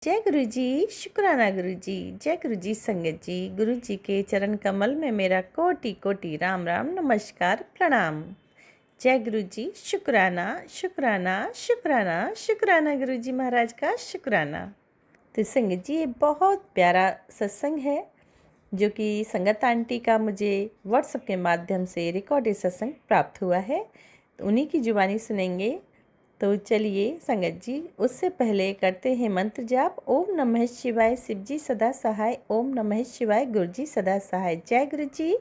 जय गुरु जी, शुक्राना गुरु जी। जय गुरु जी संगत जी। गुरु जी के चरण कमल में मेरा कोटि कोटि राम राम नमस्कार प्रणाम। जय गुरु जी, शुक्राना शुक्राना शुक्राना शुक्राना गुरु जी महाराज का शुक्राना। तो संगत जी, ये बहुत प्यारा सत्संग है जो कि संगत आंटी का मुझे व्हाट्सएप के माध्यम से रिकॉर्डेड सत्संग प्राप्त हुआ है, तो उन्हीं की जुबानी सुनेंगे। तो चलिए संगत जी, उससे पहले करते हैं मंत्र जाप। ओम नमः शिवाय, शिव जी सदा सहाय। ओम नमः शिवाय, गुरु जी सदा सहाय। जय गुरु जी,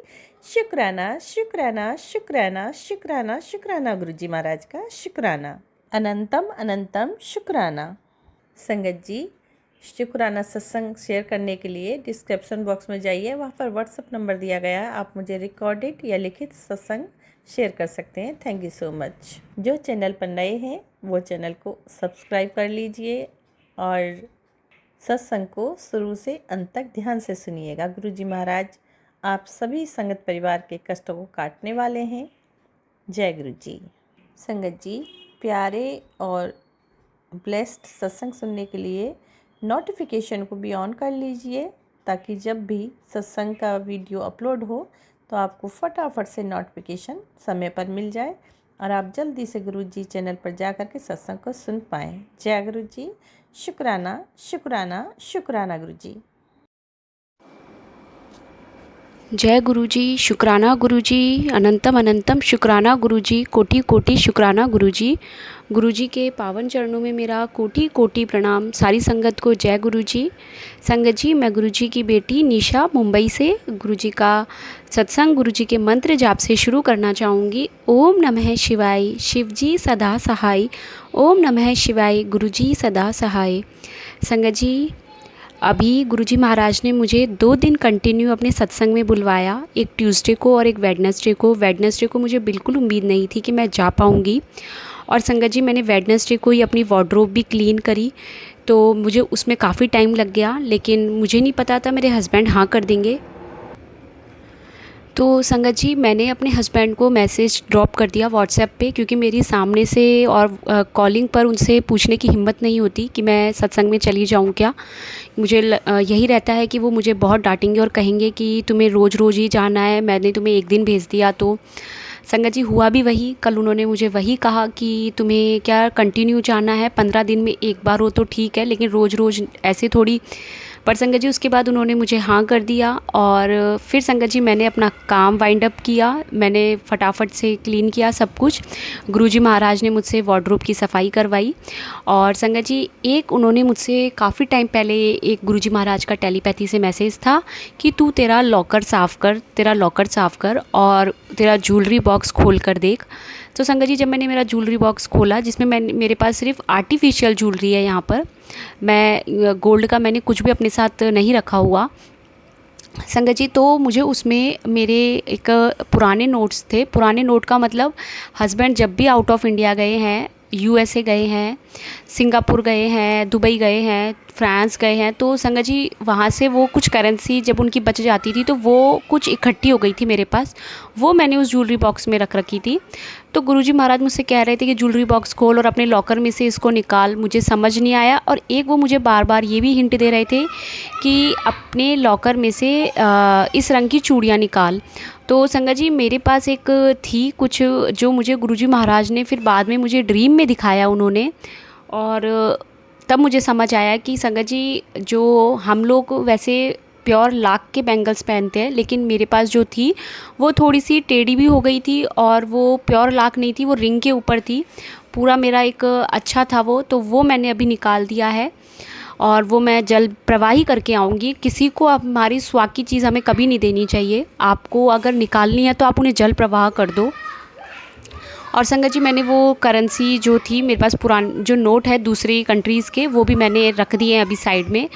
शुक्राना शुक्राना शुक्राना शुक्राना शुक्राना गुरु जी महाराज का शुक्राना। अनंतम अनंतम शुक्राना। संगत जी, शुक्राना सत्संग शेयर करने के लिए डिस्क्रिप्शन बॉक्स में जाइए, वहाँ पर व्हाट्सएप नंबर दिया गया है। आप मुझे रिकॉर्डेड या लिखित सत्संग शेयर कर सकते हैं। Thank you so much. जो चैनल पर नए हैं वो चैनल को सब्सक्राइब कर लीजिए और सत्संग को शुरू से अंत तक ध्यान से सुनिएगा। गुरु जी महाराज आप सभी संगत परिवार के कष्टों को काटने वाले हैं। जय गुरु जी। संगत जी, प्यारे और ब्लेस्ड सत्संग सुनने के लिए नोटिफिकेशन को भी ऑन कर लीजिए, ताकि जब भी सत्संग का वीडियो अपलोड हो तो आपको फटाफट से नोटिफिकेशन समय पर मिल जाए और आप जल्दी से गुरु जी चैनल पर जा कर के सत्संग को सुन पाएँ। जय गुरु जी, शुक्राना शुक्राना शुक्राना गुरु जी। जय गुरुजी, शुक्राना गुरुजी, अनंतम अनंतम शुक्राना गुरुजी, कोटि कोटि शुक्राना गुरुजी। गुरुजी के पावन चरणों में मेरा कोटि कोटि प्रणाम। सारी संगत को जय गुरुजी। संगत जी, मैं गुरुजी की बेटी निशा मुंबई से गुरुजी का सत्संग गुरुजी के मंत्र जाप से शुरू करना चाहूँगी। ओम नमः शिवाय, शिव जी सदा सहाय। ओम नमः शिवाय, गुरुजी सदा सहाय। संगत जी, अभी गुरुजी महाराज ने मुझे 2 दिन कंटिन्यू अपने सत्संग में बुलवाया, एक ट्यूसडे को और एक वेडनेसडे को। वेडनेसडे को मुझे बिल्कुल उम्मीद नहीं थी कि मैं जा पाऊँगी, और संगत जी मैंने वेडनेसडे को ही अपनी वार्डरोब भी क्लीन करी, तो मुझे उसमें काफ़ी टाइम लग गया, लेकिन मुझे नहीं पता था मेरे हस्बैंड हाँ कर देंगे। तो संगत जी, मैंने अपने हस्बैंड को मैसेज ड्रॉप कर दिया व्हाट्सएप पे, क्योंकि मेरी सामने से और कॉलिंग पर उनसे पूछने की हिम्मत नहीं होती कि मैं सत्संग में चली जाऊँ क्या। मुझे यही रहता है कि वो मुझे बहुत डांटेंगे और कहेंगे कि तुम्हें रोज़ रोज़ ही जाना है, मैंने तुम्हें एक दिन भेज दिया। तो संगत जी, हुआ भी वही। कल उन्होंने मुझे वही कहा कि तुम्हें क्या कंटिन्यू जाना है, 15 दिन में एक बार हो तो ठीक है, लेकिन रोज़ रोज़ ऐसे थोड़ी। पर संगत जी, उसके बाद उन्होंने मुझे हाँ कर दिया, और फिर संगत जी मैंने अपना काम वाइंड अप किया। मैंने फटाफट से क्लीन किया सब कुछ। गुरुजी महाराज ने मुझसे वार्डरोब की सफाई करवाई। और संगत जी, एक उन्होंने मुझसे काफ़ी टाइम पहले, एक गुरुजी महाराज का टेलीपैथी से मैसेज था कि तू तेरा लॉकर साफ़ कर, तेरा लॉकर साफ़ कर और तेरा ज्वेलरी बॉक्स खोल कर देख। तो संगत जी, जब मैंने मेरा ज्वेलरी बॉक्स खोला, जिसमें मेरे पास सिर्फ आर्टिफिशियल ज्वेलरी है, यहाँ पर मैं गोल्ड का मैंने कुछ भी अपने साथ नहीं रखा हुआ संगत जी। तो मुझे उसमें मेरे एक पुराने नोट्स थे। पुराने नोट का मतलब, हस्बैंड जब भी आउट ऑफ इंडिया गए हैं, यूएसए गए हैं, सिंगापुर गए हैं, दुबई गए हैं, फ्रांस गए हैं, तो संगत जी वहाँ से वो कुछ करेंसी जब उनकी बच जाती थी तो वो कुछ इकट्ठी हो गई थी मेरे पास, वो मैंने उस ज्वेलरी बॉक्स में रख रखी थी। तो गुरुजी महाराज मुझसे कह रहे थे कि ज्वेलरी बॉक्स खोल और अपने लॉकर में से इसको निकाल। मुझे समझ नहीं आया, और एक वो मुझे बार बार ये भी हिंट दे रहे थे कि अपने लॉकर में से इस रंग की चूड़ियाँ निकाल। तो संगत जी, मेरे पास एक थी कुछ, जो मुझे गुरुजी महाराज ने फिर बाद में मुझे ड्रीम में दिखाया उन्होंने, और तब मुझे समझ आया कि संगत जी, जो हम लोग वैसे प्योर लाख के बैंगल्स पहनते हैं, लेकिन मेरे पास जो थी वो थोड़ी सी टेढ़ी भी हो गई थी, और वो प्योर लाख नहीं थी, वो रिंग के ऊपर थी। पूरा मेरा एक अच्छा था वो, तो वो मैंने अभी निकाल दिया है, और वो मैं जल प्रवाही करके आऊँगी। किसी को हमारी स्वाद की चीज़ हमें कभी नहीं देनी चाहिए। आपको अगर निकालनी है तो आप उन्हें जल प्रवाह कर दो। और संगत जी, मैंने वो करेंसी जो थी मेरे पास, जो नोट है दूसरी कंट्रीज़ के, वो भी मैंने रख दिए हैं अभी साइड में,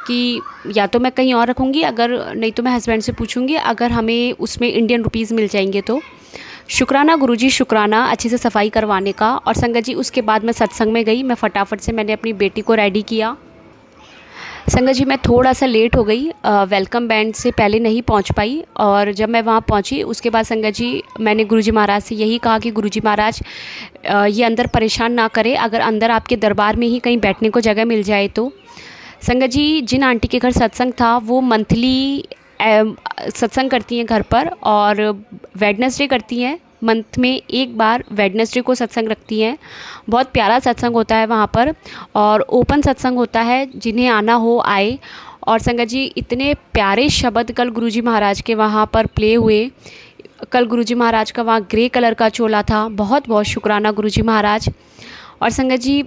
कि या तो मैं कहीं और रखूँगी, अगर नहीं तो मैं हस्बैंड से पूछूँगी अगर हमें उसमें इंडियन रुपीज़ मिल जाएंगे तो। शुक्राना गुरुजी, शुक्राना अच्छे से सफाई करवाने का। और संगत जी, उसके बाद मैं सत्संग में गई। मैं फटाफट से मैंने अपनी बेटी को रेडी किया। संगत जी, मैं थोड़ा सा लेट हो गई, वेलकम बैंड से पहले नहीं पहुंच पाई, और जब मैं वहां पहुंची उसके बाद संगत जी मैंने गुरुजी महाराज से यही कहा कि गुरुजी महाराज ये अंदर परेशान ना करें, अगर अंदर आपके दरबार में ही कहीं बैठने को जगह मिल जाए तो। संगत जी, जिन आंटी के घर सत्संग था वो मंथली सत्संग करती हैं घर पर, और वेडनेसडे करती हैं, मंथ में एक बार वेडनेसडे को सत्संग रखती हैं। बहुत प्यारा सत्संग होता है वहाँ पर, और ओपन सत्संग होता है, जिन्हें आना हो आए। और संगत जी, इतने प्यारे शब्द कल गुरुजी महाराज के वहाँ पर प्ले हुए। कल गुरुजी महाराज का वहाँ ग्रे कलर का चोला था। बहुत बहुत शुक्राना गुरुजी महाराज। और संगत जी,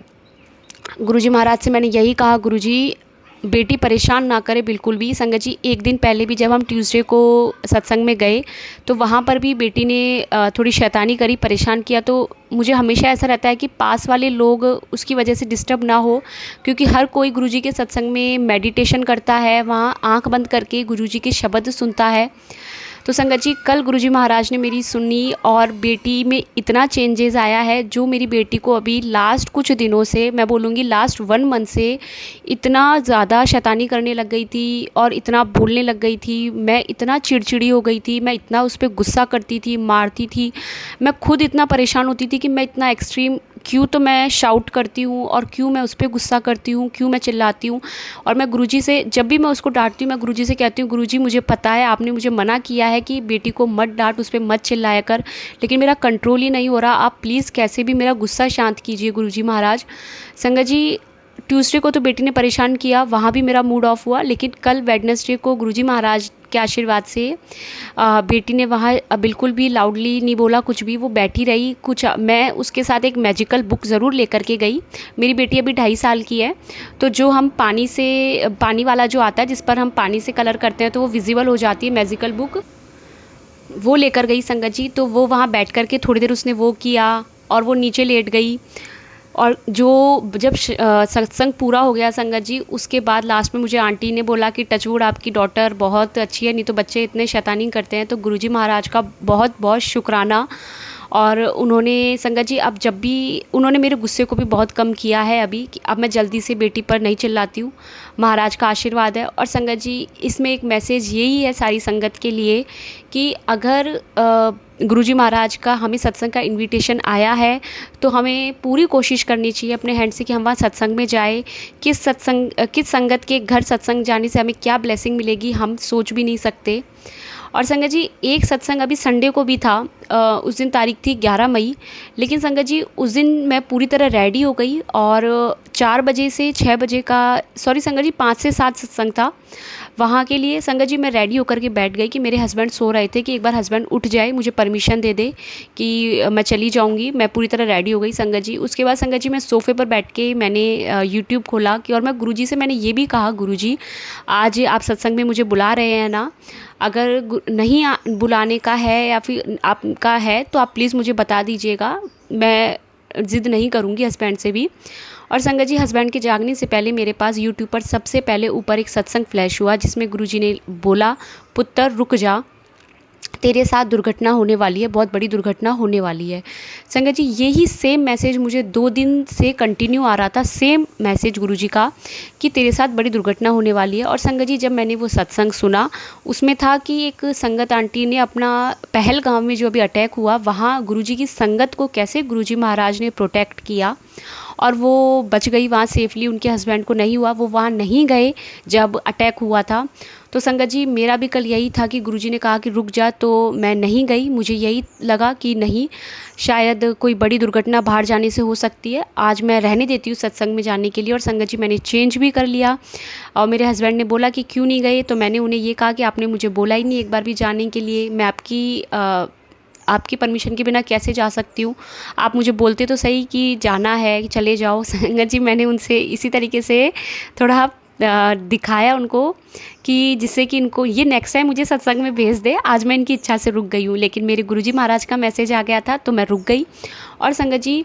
गुरुजी महाराज से मैंने यही कहा, गुरुजी बेटी परेशान ना करे बिल्कुल भी। संगत जी, एक दिन पहले भी जब हम ट्यूसडे को सत्संग में गए तो वहाँ पर भी बेटी ने थोड़ी शैतानी करी, परेशान किया। तो मुझे हमेशा ऐसा रहता है कि पास वाले लोग उसकी वजह से डिस्टर्ब ना हो, क्योंकि हर कोई गुरुजी के सत्संग में मेडिटेशन करता है, वहाँ आंख बंद करके गुरुजी के शब्द सुनता है। तो संगत जी, कल गुरुजी महाराज ने मेरी सुनी और बेटी में इतना चेंजेस आया है, जो मेरी बेटी को अभी लास्ट कुछ दिनों से, मैं बोलूँगी लास्ट 1 मंथ से, इतना ज़्यादा शैतानी करने लग गई थी और इतना बोलने लग गई थी। मैं इतना चिड़चिड़ी हो गई थी, मैं इतना उस पर गुस्सा करती थी, मारती थी। मैं खुद इतना परेशान होती थी कि मैं इतना एक्सट्रीम क्यों तो मैं शाउट करती हूँ, और क्यों मैं उस पर गुस्सा करती हूँ, क्यों मैं चिल्लाती हूँ। और मैं गुरुजी से, जब भी मैं उसको डांटती हूँ, मैं गुरुजी से कहती हूँ, गुरुजी मुझे पता है आपने मुझे मना किया है कि बेटी को मत डांट, उस पर मत चिल्लाया कर, लेकिन मेरा कंट्रोल ही नहीं हो रहा। आप प्लीज़ कैसे भी मेरा गुस्सा शांत कीजिए गुरुजी महाराज। संगत जी, ट्यूसडे को तो बेटी ने परेशान किया, वहाँ भी मेरा मूड ऑफ हुआ, लेकिन कल वेडनेसडे को गुरुजी महाराज के आशीर्वाद से बेटी ने वहाँ बिल्कुल भी लाउडली नहीं बोला कुछ भी, वो बैठी रही। कुछ मैं उसके साथ एक मैजिकल बुक ज़रूर लेकर के गई। मेरी बेटी अभी 2.5 साल की है, तो जो हम पानी वाला जो आता है जिस पर हम पानी से कलर करते हैं तो वो विजिबल हो जाती है मैजिकल बुक, वो लेकर गई संगत जी। तो वो वहाँ बैठ कर के थोड़ी देर उसने वो किया और वो नीचे लेट गई। और जो जब सत्संग पूरा हो गया संगत जी, उसके बाद लास्ट में मुझे आंटी ने बोला कि टचवुड आपकी डॉटर बहुत अच्छी है, नहीं तो बच्चे इतने शैतानी करते हैं। तो गुरुजी महाराज का बहुत बहुत शुक्राना। और उन्होंने संगत जी, अब जब भी उन्होंने मेरे गुस्से को भी बहुत कम किया है अभी, कि अब मैं जल्दी से बेटी पर नहीं चिल्लाती हूँ। महाराज का आशीर्वाद है। और संगत जी, इसमें एक मैसेज यही है सारी संगत के लिए कि अगर गुरुजी महाराज का हमें सत्संग का इनविटेशन आया है तो हमें पूरी कोशिश करनी चाहिए अपने हैंड से कि हम वहाँ सत्संग में जाए। किस संगत के घर सत्संग जाने से हमें क्या ब्लेसिंग मिलेगी, हम सोच भी नहीं सकते। और संगत जी, एक सत्संग अभी संडे को भी था, उस दिन तारीख थी 11 मई। लेकिन संगत जी, उस दिन मैं पूरी तरह रेडी हो गई और 4 बजे से 6 बजे का, सॉरी संगत जी, 5 से 7 सत्संग था वहाँ के लिए। संगत जी, मैं रेडी होकर के बैठ गई कि मेरे हस्बैंड सो रहे थे, कि एक बार हस्बैंड उठ जाए, मुझे परमिशन दे दे कि मैं चली जाऊँगी। मैं पूरी तरह रेडी हो गई संगत जी। उसके बाद संगत जी, मैं सोफ़े पर बैठ के मैंने यूट्यूब खोला कि, और मैं गुरुजी से मैंने ये भी कहा, गुरुजी आज आप सत्संग में मुझे बुला रहे हैं ना, अगर नहीं बुलाने का है या फिर आपका है तो आप प्लीज़ मुझे बता दीजिएगा, मैं ज़िद नहीं करूँगी हस्बैंड से भी। और संगत जी, हस्बैंड के जागने से पहले मेरे पास यूट्यूब पर सबसे पहले ऊपर एक सत्संग फ्लैश हुआ, जिसमें गुरुजी ने बोला, पुत्र रुक जा, तेरे साथ दुर्घटना होने वाली है, बहुत बड़ी दुर्घटना होने वाली है। संगत जी, यही सेम मैसेज मुझे 2 दिन से कंटिन्यू आ रहा था, सेम मैसेज गुरुजी का कि तेरे साथ बड़ी दुर्घटना होने वाली है। और संगत जी, जब मैंने वो सत्संग सुना, उसमें था कि एक संगत आंटी ने अपना पहलगाम में जो अभी अटैक हुआ, वहाँ गुरुजी की संगत को कैसे गुरुजी महाराज ने प्रोटेक्ट किया और वो बच गई वहाँ सेफली, उनके हस्बैंड को नहीं हुआ, वो वहाँ नहीं गए जब अटैक हुआ था। तो संगत जी, मेरा भी कल यही था कि गुरुजी ने कहा कि रुक जा, तो मैं नहीं गई। मुझे यही लगा कि नहीं, शायद कोई बड़ी दुर्घटना बाहर जाने से हो सकती है, आज मैं रहने देती हूँ सत्संग में जाने के लिए। और संगत जी, मैंने चेंज भी कर लिया। और मेरे हस्बैंड ने बोला कि क्यों नहीं गए, तो मैंने उन्हें ये कहा कि आपने मुझे बोला ही नहीं एक बार भी जाने के लिए, मैं आपकी परमिशन के बिना कैसे जा सकती हूँ, आप मुझे बोलते तो सही कि जाना है, कि चले जाओ। संगत जी, मैंने उनसे इसी तरीके से थोड़ा दिखाया उनको, कि जिससे कि इनको ये नेक्स्ट टाइम मुझे सत्संग में भेज दे। आज मैं इनकी इच्छा से रुक गई हूँ, लेकिन मेरे गुरुजी महाराज का मैसेज आ गया था तो मैं रुक गई। और संगत जी,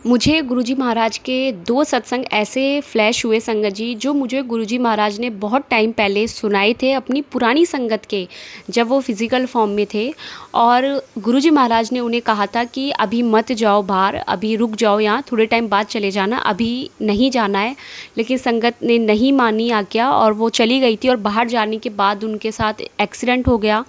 मुझे गुरुजी महाराज के 2 सत्संग ऐसे फ्लैश हुए संगत जी, जो मुझे गुरुजी महाराज ने बहुत टाइम पहले सुनाए थे अपनी पुरानी संगत के, जब वो फिज़िकल फॉर्म में थे। और गुरुजी महाराज ने उन्हें कहा था कि अभी मत जाओ बाहर, अभी रुक जाओ यहाँ, थोड़े टाइम बाद चले जाना, अभी नहीं जाना है। लेकिन संगत ने नहीं मानी आज्ञा और वो चली गई थी। और बाहर जाने के बाद उनके साथ एक्सीडेंट हो गया।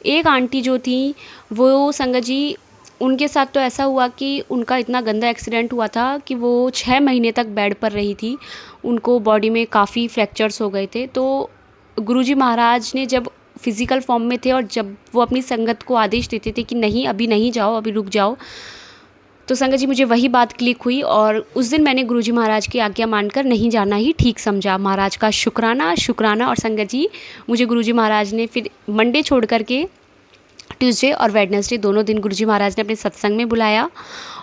एक आंटी जो थी वो संगत जी, उनके साथ तो ऐसा हुआ कि उनका इतना गंदा एक्सीडेंट हुआ था कि वो 6 महीने तक बेड पर रही थी। उनको बॉडी में काफ़ी फ्रैक्चर्स हो गए थे। तो गुरुजी महाराज ने जब फिज़िकल फॉर्म में थे और जब वो अपनी संगत को आदेश देते थे कि नहीं अभी नहीं जाओ, अभी रुक जाओ, तो संगत जी मुझे वही बात क्लिक हुई और उस दिन मैंने गुरुजी महाराज की आज्ञा मानकर नहीं जाना ही ठीक समझा। महाराज का शुक्राना शुक्राना। और संगत जी मुझे गुरुजी महाराज ने फिर मंडे छोड़ कर के ट्यूसडे और वेडनेसडे दोनों दिन गुरुजी महाराज ने अपने सत्संग में बुलाया।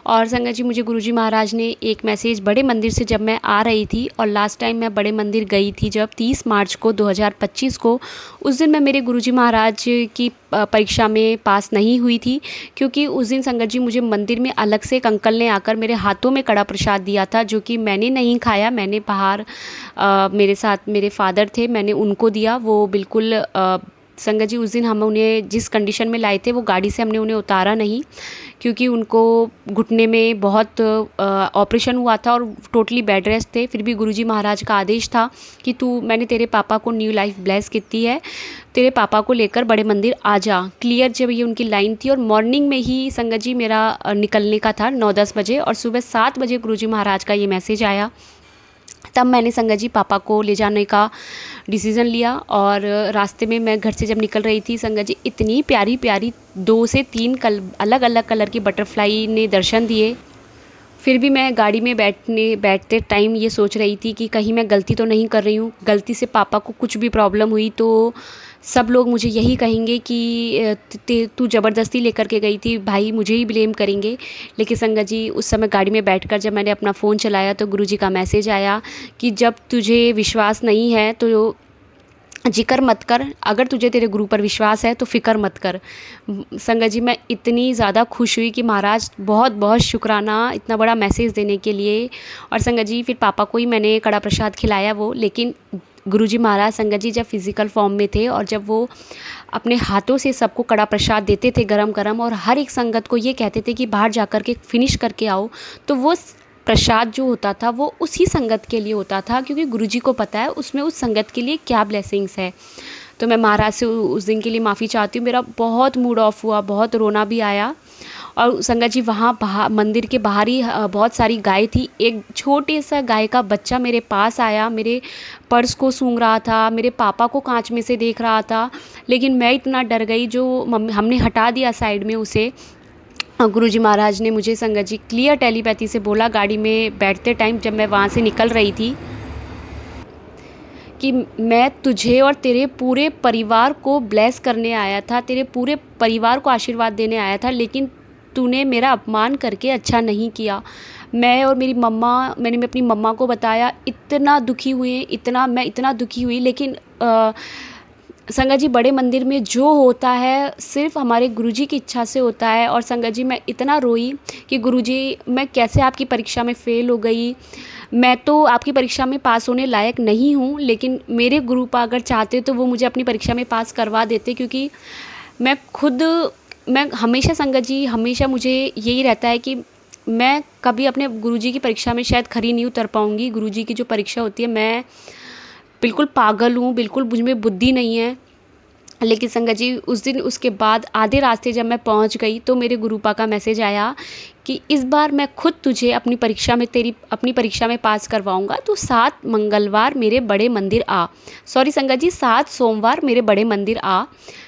और संगत जी मुझे गुरुजी महाराज ने एक मैसेज बड़े मंदिर से जब मैं आ रही थी, और लास्ट टाइम मैं बड़े मंदिर गई थी जब 30 मार्च को 2025 को, उस दिन मैं मेरे गुरुजी महाराज की परीक्षा में पास नहीं हुई थी, क्योंकि उस दिन संगत जी मुझे मंदिर में अलग से एक अंकल ने आकर मेरे हाथों में कड़ा प्रसाद दिया था, जो कि मैंने नहीं खाया। मैंने बाहर मेरे साथ मेरे फादर थे, मैंने उनको दिया। वो बिल्कुल संगत जी उस दिन हम उन्हें जिस कंडीशन में लाए थे वो गाड़ी से हमने उन्हें उतारा नहीं, क्योंकि उनको घुटने में बहुत ऑपरेशन हुआ था और टोटली बेड रेस्ट थे। फिर भी गुरुजी महाराज का आदेश था कि मैंने तेरे पापा को न्यू लाइफ ब्लेस की है, तेरे पापा को लेकर बड़े मंदिर आ जा। क्लियर जब ये उनकी लाइन थी, और मॉर्निंग में ही संगत जी मेरा निकलने का था 9-10 बजे, और सुबह 7 बजे गुरुजी महाराज का ये मैसेज आया। तब मैंने संगत जी पापा को ले जाने का डिसीज़न लिया। और रास्ते में मैं घर से जब निकल रही थी संगत जी, इतनी प्यारी प्यारी 2 से 3 अलग अलग कलर की बटरफ्लाई ने दर्शन दिए। फिर भी मैं गाड़ी में बैठते टाइम ये सोच रही थी कि कहीं मैं गलती तो नहीं कर रही हूँ। गलती से पापा को कुछ भी प्रॉब्लम हुई तो सब लोग मुझे यही कहेंगे कि तू ज़बरदस्ती लेकर के गई थी, भाई मुझे ही ब्लेम करेंगे। लेकिन संगत जी उस समय गाड़ी में बैठकर जब मैंने अपना फ़ोन चलाया तो गुरुजी का मैसेज आया कि जब तुझे विश्वास नहीं है तो जिक्र मत कर, अगर तुझे तेरे गुरु पर विश्वास है तो फ़िक्र मत कर। संगत जी मैं इतनी ज़्यादा खुश हुई कि महाराज बहुत बहुत शुक्राना इतना बड़ा मैसेज देने के लिए। और संगत जी फिर पापा को ही मैंने कड़ा प्रसाद खिलाया वो। लेकिन गुरुजी महाराज संगत जी जब फिज़िकल फॉर्म में थे और जब वो अपने हाथों से सबको कड़ा प्रसाद देते थे गरम गरम, और हर एक संगत को ये कहते थे कि बाहर जा कर के फिनिश करके आओ, तो वो प्रसाद जो होता था वो उसी संगत के लिए होता था, क्योंकि गुरुजी को पता है उसमें उस संगत के लिए क्या ब्लेसिंग्स है। तो मैं महाराज से उस दिन के लिए माफ़ी चाहती हूँ। मेरा बहुत मूड ऑफ हुआ, बहुत रोना भी आया। और संगत जी वहाँ मंदिर के बाहर ही बहुत सारी गाय थी। एक छोटे सा गाय का बच्चा मेरे पास आया, मेरे पर्स को सूंघ रहा था, मेरे पापा को कांच में से देख रहा था। लेकिन मैं इतना डर गई, जो हमने हटा दिया साइड में उसे। गुरुजी महाराज ने मुझे संगत जी क्लियर टेलीपैथी से बोला गाड़ी में बैठते टाइम जब मैं वहाँ से निकल रही थी कि मैं तुझे और तेरे पूरे परिवार को ब्लेस करने आया था, तेरे पूरे परिवार को आशीर्वाद देने आया था, लेकिन तूने मेरा अपमान करके अच्छा नहीं किया। मैं और मेरी मम्मा, मैंने अपनी मम्मा को बताया, इतना दुखी हुए, मैं इतना दुखी हुई। लेकिन संगत जी बड़े मंदिर में जो होता है सिर्फ हमारे गुरुजी की इच्छा से होता है। और संगत जी मैं इतना रोई कि गुरुजी मैं कैसे आपकी परीक्षा में फ़ेल हो गई, मैं तो आपकी परीक्षा में पास होने लायक नहीं हूँ, लेकिन मेरे गुरुपा अगर चाहते तो वो मुझे अपनी परीक्षा में पास करवा देते। क्योंकि मैं हमेशा संगत जी हमेशा मुझे यही रहता है कि मैं कभी अपने गुरुजी की परीक्षा में शायद खरी नहीं उतर पाऊँगी। गुरुजी की जो परीक्षा होती है, मैं बिल्कुल पागल हूँ, बिल्कुल मुझ में बुद्धि नहीं है। लेकिन संगत जी उस दिन उसके बाद आधे रास्ते जब मैं पहुंच गई तो मेरे गुरुपा का मैसेज आया कि इस बार मैं खुद तुझे अपनी परीक्षा में पास करवाऊंगा, तो 7 मंगलवार मेरे बड़े मंदिर आ। सॉरी संगत जी 7 सोमवार मेरे बड़े मंदिर आ।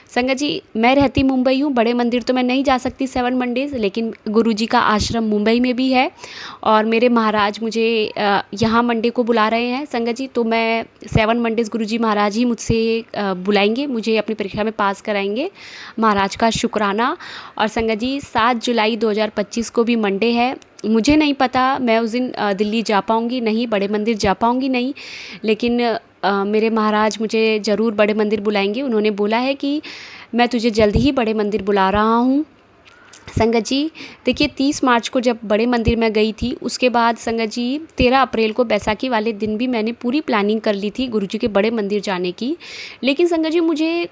संगत जी मैं रहती मुंबई हूँ, बड़े मंदिर तो मैं नहीं जा सकती 7 मंडेज़, लेकिन गुरुजी का आश्रम मुंबई में भी है और मेरे महाराज मुझे यहाँ मंडे को बुला रहे हैं संगत जी। तो मैं 7 मंडेज़ गुरुजी महाराज ही मुझसे बुलाएंगे, मुझे अपनी परीक्षा में पास कराएंगे। महाराज का शुक्राना। और संगत जी 7 जुलाई 2025 को भी मंडे है। मुझे नहीं पता मैं उस दिन दिल्ली जा पाऊँगी नहीं, बड़े मंदिर जा पाऊँगी नहीं, लेकिन मेरे महाराज मुझे ज़रूर बड़े मंदिर बुलाएंगे। उन्होंने बोला है कि मैं तुझे जल्द ही बड़े मंदिर बुला रहा हूँ। संगत जी देखिए 30 मार्च को जब बड़े मंदिर में गई थी, उसके बाद संगत जी 13 अप्रैल को बैसाखी वाले दिन भी मैंने पूरी प्लानिंग कर ली थी गुरुजी के बड़े मंदिर जाने की। लेकिन संगत जी मुझे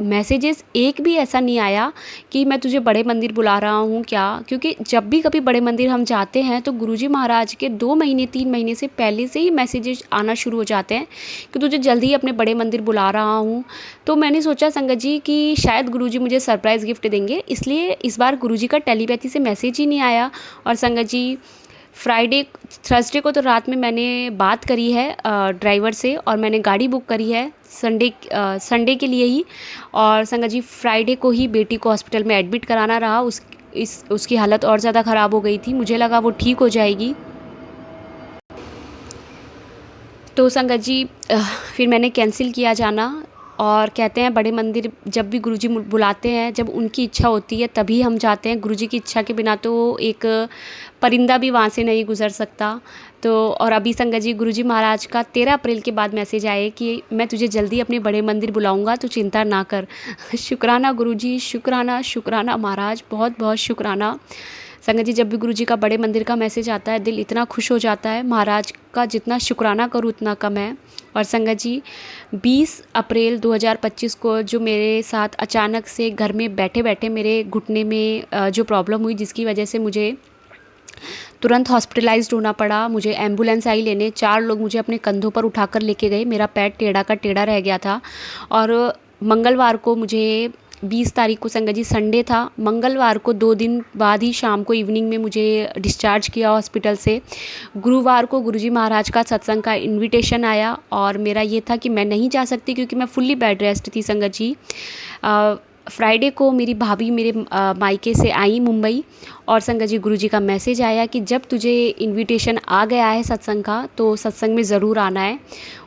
मैसेजेस एक भी ऐसा नहीं आया कि मैं तुझे बड़े मंदिर बुला रहा हूँ क्या, क्योंकि जब भी कभी बड़े मंदिर हम जाते हैं तो गुरुजी महाराज के 2 महीने 3 महीने से पहले से ही मैसेजेस आना शुरू हो जाते हैं कि तुझे जल्दी ही अपने बड़े मंदिर बुला रहा हूँ। तो मैंने सोचा संगत जी कि शायद गुरुजी मुझे सरप्राइज़ गिफ्ट देंगे, इसलिए इस बार गुरुजी गुरुजी का टेलीपैथी से मैसेज ही नहीं आया। और संगत जी थर्सडे को तो रात में मैंने बात करी है ड्राइवर से, और मैंने गाड़ी बुक करी है संडे के लिए ही। और संगत जी फ्राइडे को ही बेटी को हॉस्पिटल में एडमिट कराना रहा। उसकी हालत और ज़्यादा ख़राब हो गई थी, मुझे लगा वो ठीक हो जाएगी। तो संगत जी फिर मैंने कैंसिल किया जाना। और कहते हैं बड़े मंदिर जब भी गुरुजी बुलाते हैं, जब उनकी इच्छा होती है तभी हम जाते हैं। गुरुजी की इच्छा के बिना तो एक परिंदा भी वहाँ से नहीं गुजर सकता। तो और अभी संगत जी गुरुजी महाराज का 13 अप्रैल के बाद मैसेज आए कि मैं तुझे जल्दी अपने बड़े मंदिर बुलाऊंगा, तो चिंता ना कर। शुक्राना गुरुजी, शुक्राना शुक्राना महाराज, बहुत बहुत शुक्राना। संगत जी जब भी गुरुजी का बड़े मंदिर का मैसेज आता है दिल इतना खुश हो जाता है, महाराज का जितना शुक्राना करूँ उतना कम है। और संगत जी 20 अप्रैल 2025 को जो मेरे साथ अचानक से घर में बैठे बैठे मेरे घुटने में जो प्रॉब्लम हुई, जिसकी वजह से मुझे तुरंत हॉस्पिटलाइज्ड होना पड़ा, मुझे एम्बुलेंस आई लेने, 4 लोग मुझे अपने कंधों पर उठाकर लेके गए, मेरा पैर टेढ़ा का टेढ़ा रह गया था। और मंगलवार को मुझे 20 तारीख को संगत जी संडे था, मंगलवार को 2 दिन बाद ही शाम को इवनिंग में मुझे डिस्चार्ज किया हॉस्पिटल से। गुरुवार को गुरुजी महाराज का सत्संग का इनविटेशन आया, और मेरा ये था कि मैं नहीं जा सकती क्योंकि मैं फुल्ली बेड रेस्ट थी संगत जी। फ्राइडे को मेरी भाभी मेरे मायके से आई मुंबई, और संगत जी गुरुजी का मैसेज आया कि जब तुझे इनविटेशन आ गया है सत्संग का तो सत्संग में ज़रूर आना है।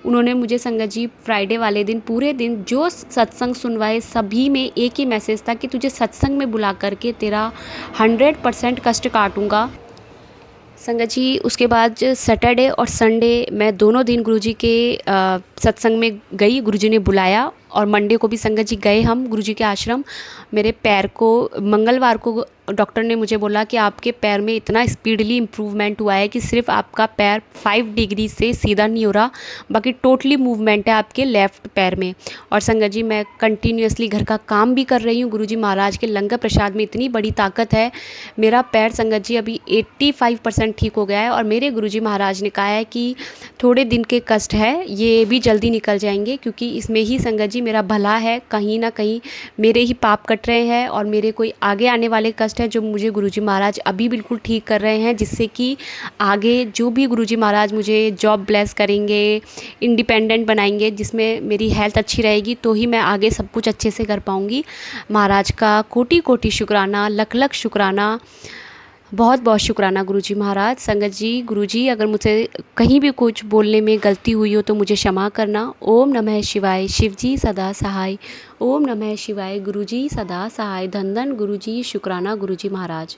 उन्होंने मुझे संगत जी फ्राइडे वाले दिन पूरे दिन जो सत्संग सुनवाए सभी में एक ही मैसेज था कि तुझे सत्संग में बुला करके तेरा 100% कष्ट काटूंगा। संगत जी उसके बाद सैटरडे और संडे मैं दोनों दिन गुरुजी के सत्संग में गई, गुरुजी ने बुलाया। और मंडे को भी संगत जी गए हम गुरुजी के आश्रम। मेरे पैर को मंगलवार को डॉक्टर ने मुझे बोला कि आपके पैर में इतना स्पीडली इम्प्रूवमेंट हुआ है कि सिर्फ आपका पैर 5 डिग्री से सीधा नहीं हो रहा, बाकी टोटली मूवमेंट है आपके लेफ़्ट पैर में। और संगत जी मैं कंटिन्यूसली घर का काम भी कर रही हूँ। गुरुजी महाराज के लंगर प्रसाद में इतनी बड़ी ताकत है। मेरा पैर संगत जी अभी 85% ठीक हो गया है, और मेरे गुरुजी महाराज ने कहा है कि थोड़े दिन के कष्ट है, ये भी जल्दी निकल जाएंगे, क्योंकि इसमें ही संगत जी मेरा भला है। कहीं ना कहीं मेरे ही पाप कट रहे हैं, और मेरे कोई आगे आने वाले कष्ट है जो मुझे गुरुजी महाराज अभी बिल्कुल ठीक कर रहे हैं, जिससे कि आगे जो भी गुरुजी महाराज मुझे जॉब ब्लेस करेंगे, इंडिपेंडेंट बनाएंगे, जिसमें मेरी हेल्थ अच्छी रहेगी, तो ही मैं आगे सब कुछ अच्छे से कर पाऊँगी। महाराज का कोटि कोटि शुक्राना, लख लख शुक्राना, बहुत बहुत शुक्राना गुरुजी महाराज। संगत जी गुरुजी अगर मुझसे कहीं भी कुछ बोलने में गलती हुई हो तो मुझे क्षमा करना। ओम नमः शिवाय, शिवजी सदा सहाय। ओम नमः शिवाय, गुरुजी सदा सहाय। धन धन गुरुजी, शुक्राना गुरुजी महाराज।